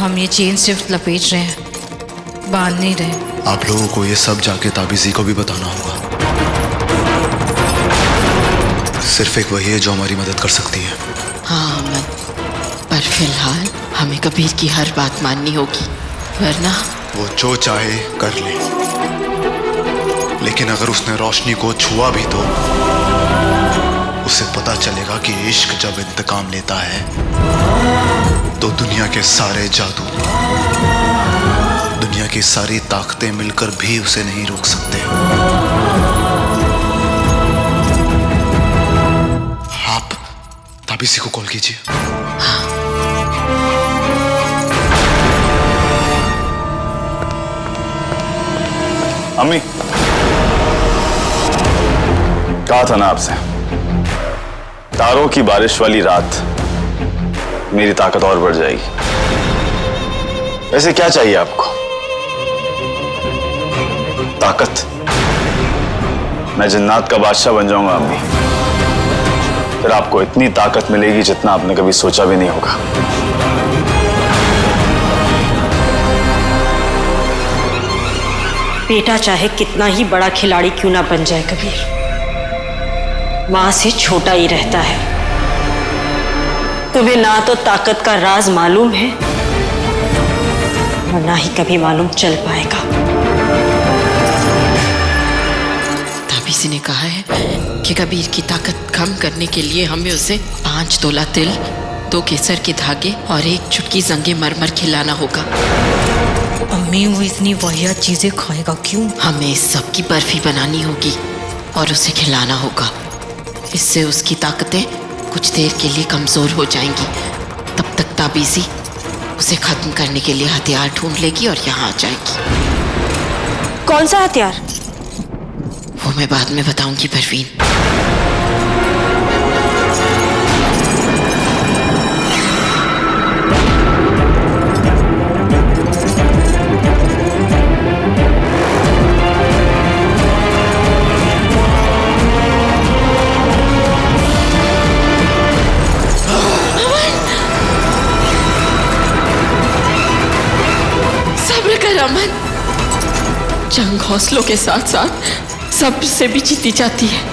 हम ये चेन सिर्फ लपेट रहे हैं, बांध नहीं रहे। आप लोगों को ये सब जाके ताबीजी को भी बताना होगा। सिर्फ एक वही है जो हमारी मदद कर सकती है। हाँ अमन, पर फिलहाल हमें कबीर की हर बात माननी होगी, वरना वो जो चाहे कर ले, लेकिन अगर उसने रोशनी को छुआ भी तो उसे पता चलेगा कि इश्क जब इंतकाम लेता है तो दुनिया के सारे जादू, दुनिया की सारी ताकतें मिलकर भी उसे नहीं रोक सकते। आप ताबीजी को कॉल कीजिए। अम्मी, कहा था ना आपसे, तारों की बारिश वाली रात मेरी ताकत और बढ़ जाएगी। वैसे क्या चाहिए आपको? ताकत? मैं जन्नत का बादशाह बन जाऊंगा अम्मी। फिर आपको इतनी ताकत मिलेगी जितना आपने कभी सोचा भी नहीं होगा। बेटा चाहे कितना ही बड़ा खिलाड़ी क्यों ना बन जाए कबीर, मां से छोटा ही रहता है। तुम्हें ना तो ताकत का राज मालूम है और ना ही कभी मालूम चल पाएगा। ताबीजी ने कहा है कि कबीर की ताकत कम करने के लिए हमें उसे 5 तोला तिल, 2 केसर के धागे और 1 चुटकी जंगे मरमर खिलाना होगा। अम्मी वो इतनी वाहियात चीजें खाएगा क्यों? हमें इस सब की बर्फी बनानी होगी और उसे खिलाना होगा। इससे उसकी ताकतें कुछ देर के लिए कमजोर हो जाएंगी। तब तक ताबीजी उसे खत्म करने के लिए हथियार ढूंढ लेगी और यहाँ आ जाएगी। कौन सा हथियार? वो मैं बाद में बताऊंगी परवीन। अमन, जंग हौसलों के साथ साथ सब्र से भी जीती जाती है।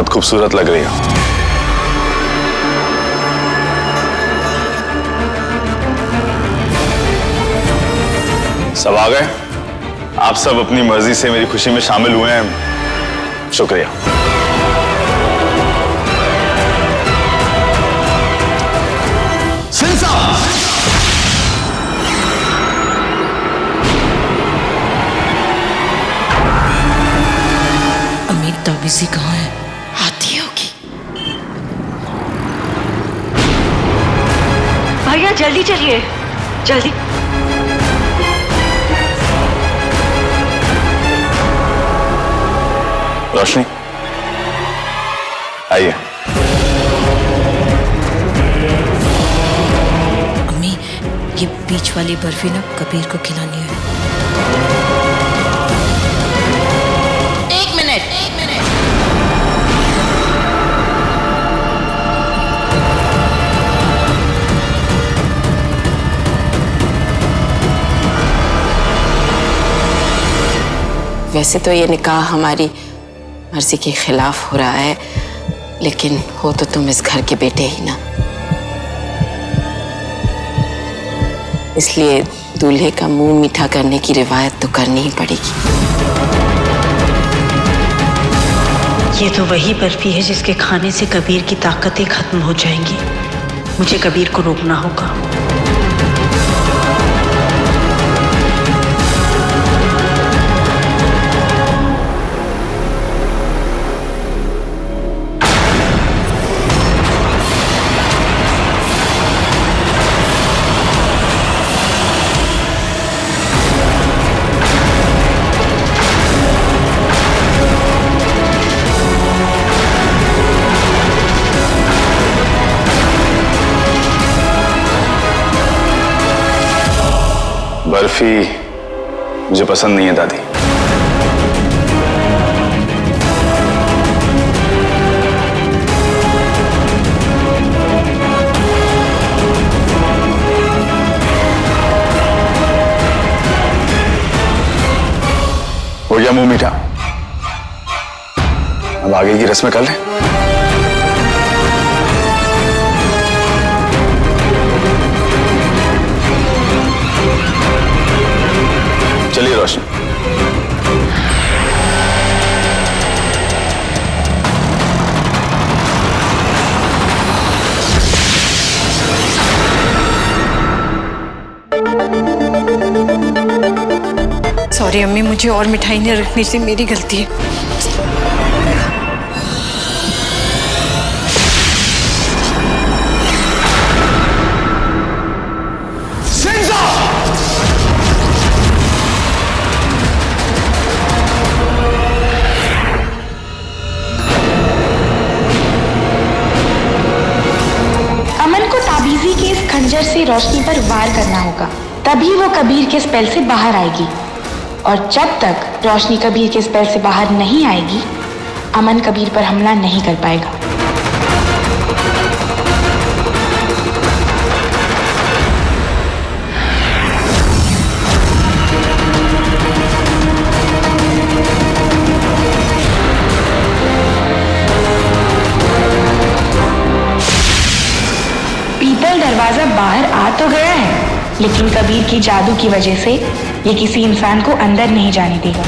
बहुत खूबसूरत लग रही हो। सब आ गए? आप सब अपनी मर्जी से मेरी खुशी में शामिल हुए हैं, शुक्रिया। अम्मी ताबीजी कहाँ है? आती होगी। भैया जल्दी चलिए, जल्दी। रोशनी आइए। अम्मी ये बीच वाली बर्फी ना कबीर को खिलानी है। एक मिनट। वैसे तो ये निकाह हमारी मर्जी के खिलाफ हो रहा है, लेकिन हो तो तुम इस घर के बेटे ही ना, इसलिए दूल्हे का मुंह मीठा करने की रिवायत तो करनी ही पड़ेगी। ये तो वही बर्फी है जिसके खाने से कबीर की ताकतें खत्म हो जाएंगी। मुझे कबीर को रोकना होगा। बर्फी मुझे पसंद नहीं है दादी। हो गया मुंह मीठा, अब आगे की रस्में कर लें। चलिए रोशनी। सॉरी अम्मी, मुझे और मिठाई नहीं रखनी थी, मेरी गलती है। खंजर से रोशनी पर वार करना होगा, तभी वो कबीर के स्पेल से बाहर आएगी। और जब तक रोशनी कबीर के स्पेल से बाहर नहीं आएगी, अमन कबीर पर हमला नहीं कर पाएगा। दरवाजा बाहर आ तो गया है, लेकिन कबीर की जादू की वजह से ये किसी इंसान को अंदर नहीं जाने देगा।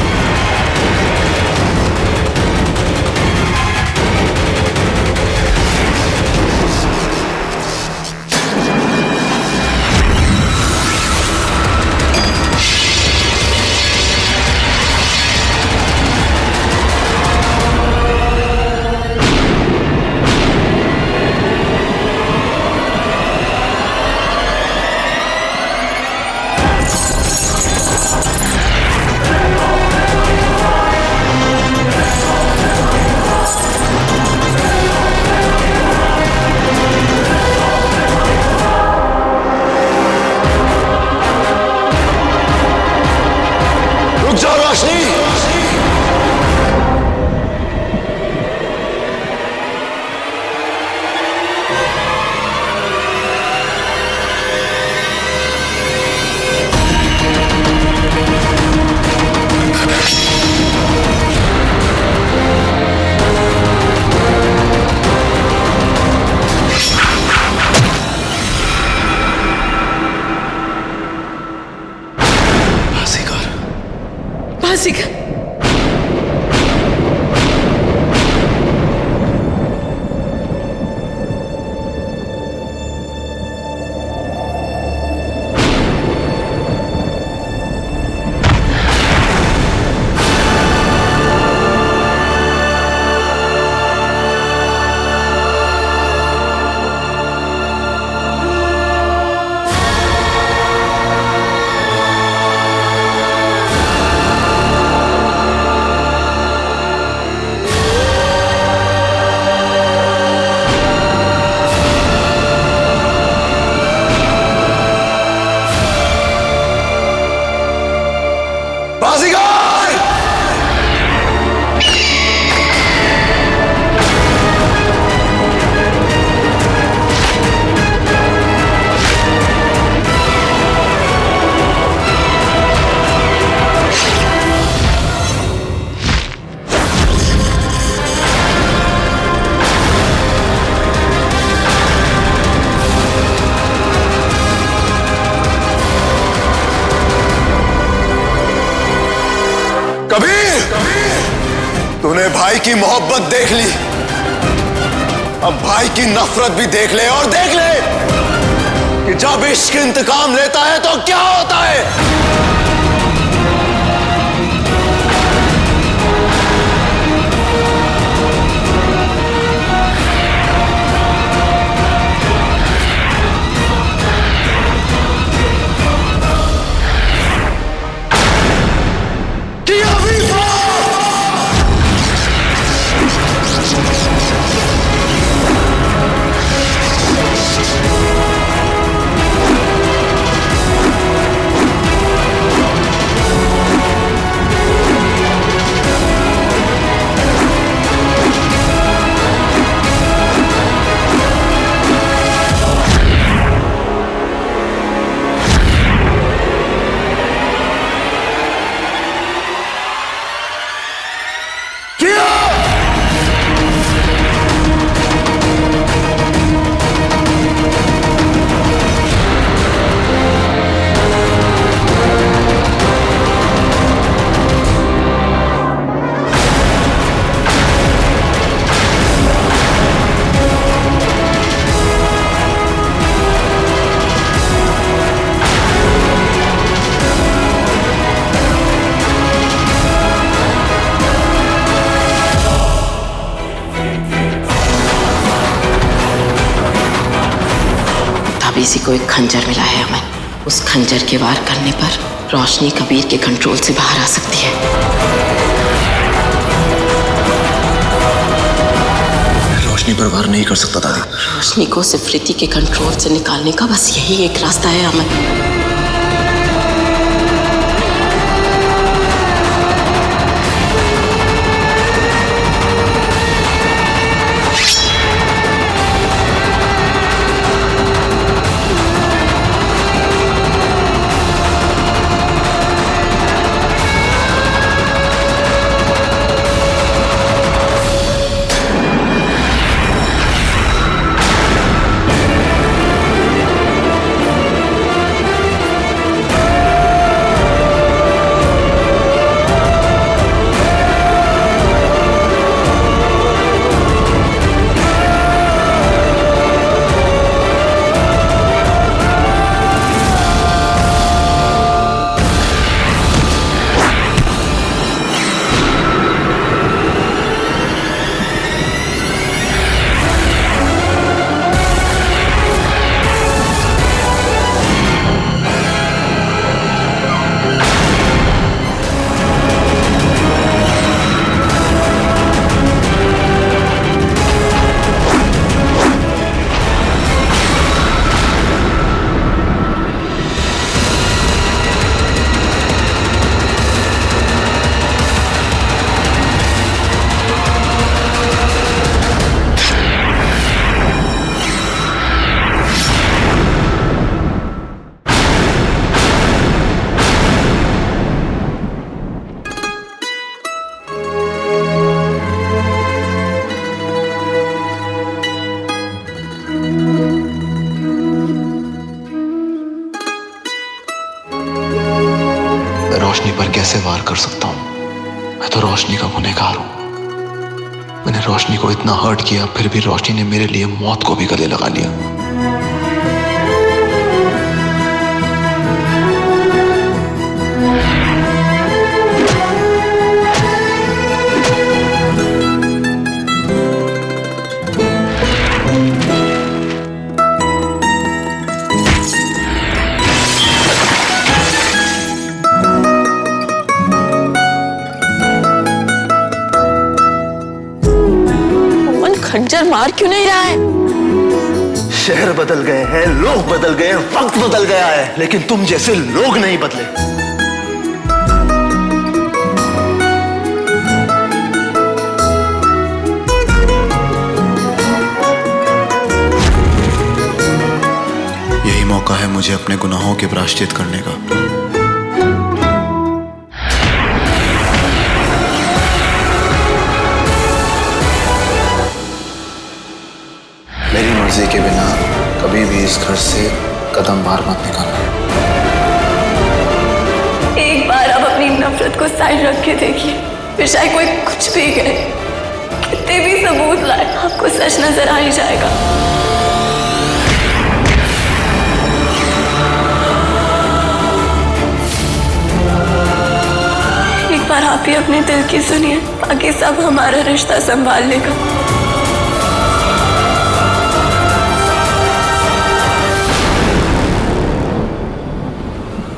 बाजीगर। तूने भाई की मोहब्बत देख ली, अब भाई की नफरत भी देख ले, और देख ले कि जब इश्क इंतकाम लेता है तो क्या होता है। ताबीज़ी को एक खंजर मिला है अमन। उस खंजर के वार करने पर रोशनी कबीर के कंट्रोल से बाहर आ सकती है। रोशनी पर वार नहीं कर सकता दादी। रोशनी को सिफरिती के कंट्रोल से निकालने का बस यही एक रास्ता है अमन। रोशनी पर कैसे वार कर सकता हूं? मैं तो रोशनी का गुनहगार हूं। मैंने रोशनी को इतना हर्ट किया, फिर भी रोशनी ने मेरे लिए मौत को भी गले लगा लिया। खंजर मार क्यों नहीं रहा है? शहर बदल गए हैं, लोग बदल गए हैं, वक्त बदल गया है, लेकिन तुम जैसे लोग नहीं बदले। यही मौका है मुझे अपने गुनाहों के प्रायश्चित करने का। मेरी मर्जी के बिना कभी भी इस घर से कदम बाहर मत निकालना। एक बार आप अपनी नफरत को साइड रख के देखिए, फिर चाहे कोई कुछ भी कहे, कितने भी सबूत लाए, आपको सच नजर आ ही जाएगा। एक बार आप ही अपने दिल की सुनिए, बाकी सब हमारा रिश्ता संभाल लेगा।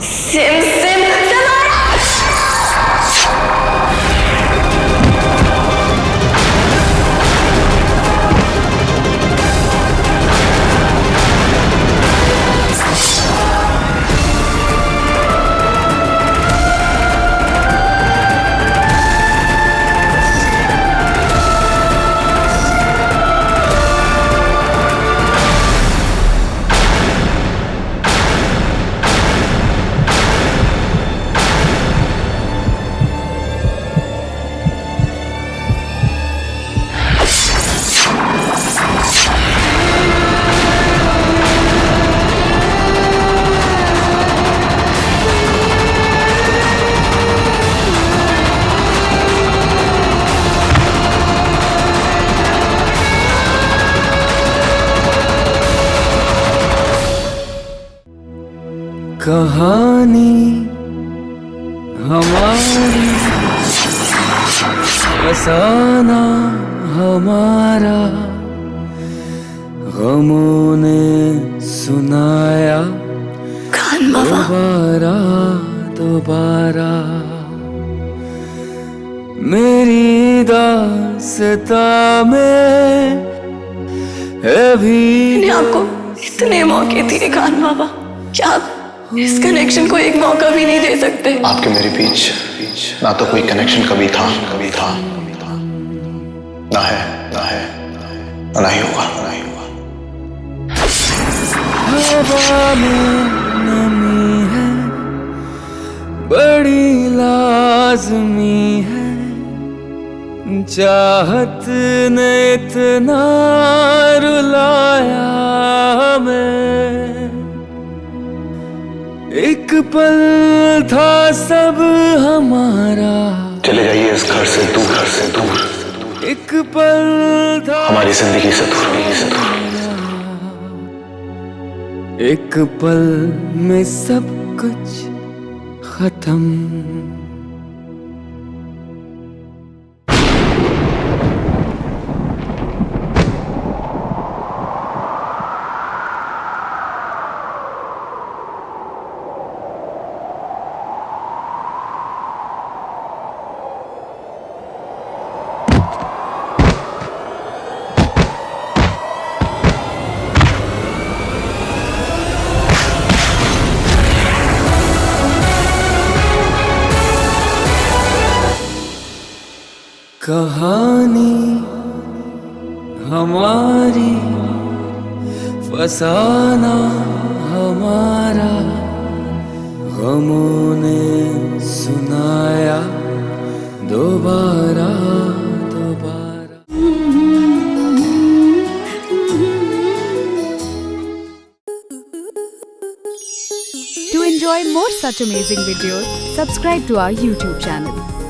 सिम सिम कहानी हमारी, फसाना हमारा, गमों ने सुनाया दोबारा दोबारा। मेरी दास्तां में अभी आपको इतने मौके दिए खान बाबा, क्या आप इस कनेक्शन को एक मौका भी नहीं दे सकते? आपके मेरे बीच ना तो कोई कनेक्शन कभी था ना है ना ही होगा। हवा में नमी है, बड़ी लाज़मी है, चाहत ने इतना रुलाया हमें। एक पल था सब हमारा, चले जाइए इस घर से दूर, एक पल था हमारी जिंदगी से दूर। एक पल में सब कुछ खत्म। कहानी हमारी, फसाना हमारा, गमों ने सुनाया दोबारा दोबारा। To enjoy more such amazing videos, subscribe to our YouTube channel.